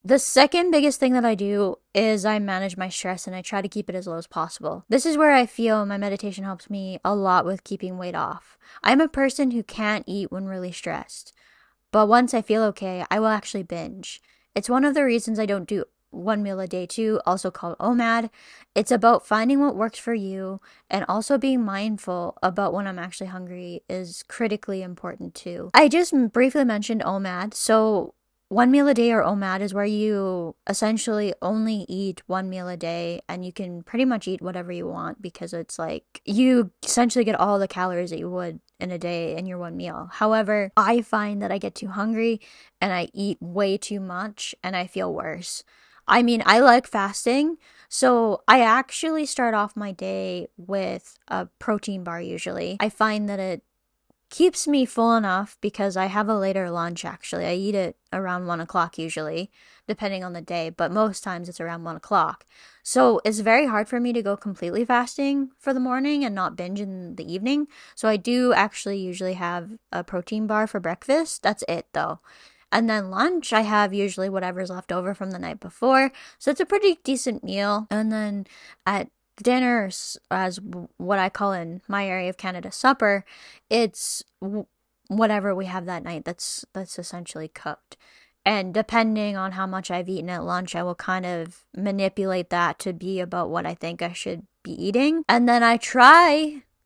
The second biggest thing that I do is I manage my stress and I try to keep it as low as possible. This is where I feel my meditation helps me a lot with keeping weight off. I'm a person who can't eat when really stressed, but once I feel okay, I will actually binge. It's one of the reasons I don't do one meal a day too, also called OMAD. It's about finding what works for you and also being mindful about when I'm actually hungry is critically important too. I just briefly mentioned OMAD. So one meal a day or OMAD is where you essentially only eat one meal a day and you can pretty much eat whatever you want because it's like you essentially get all the calories that you would in a day in your one meal. However, I find that I get too hungry and I eat way too much and I feel worse. I mean, I like fasting, so I actually start off my day with a protein bar usually. I find that it keeps me full enough because I have a later lunch actually. I eat it around 1 o'clock usually, depending on the day, but most times it's around 1 o'clock. So it's very hard for me to go completely fasting for the morning and not binge in the evening. So I do actually usually have a protein bar for breakfast. That's it though. And then lunch, I have usually whatever's left over from the night before. So it's a pretty decent meal. And then at dinner, as what I call in my area of Canada supper, it's whatever we have that night that's essentially cooked. And depending on how much I've eaten at lunch, I will kind of manipulate that to be about what I think I should be eating. And then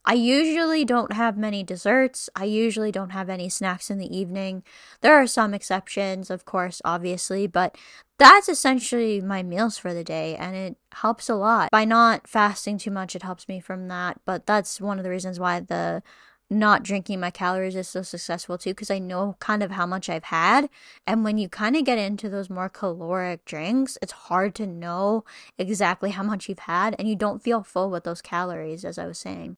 I usually don't have many desserts. I usually don't have any snacks in the evening. There are some exceptions, of course, obviously, but that's essentially my meals for the day, and it helps a lot. By not fasting too much, it helps me from that, but that's one of the reasons why the not drinking my calories is so successful too, because I know kind of how much I've had. And when you kind of get into those more caloric drinks, it's hard to know exactly how much you've had, and you don't feel full with those calories, as I was saying.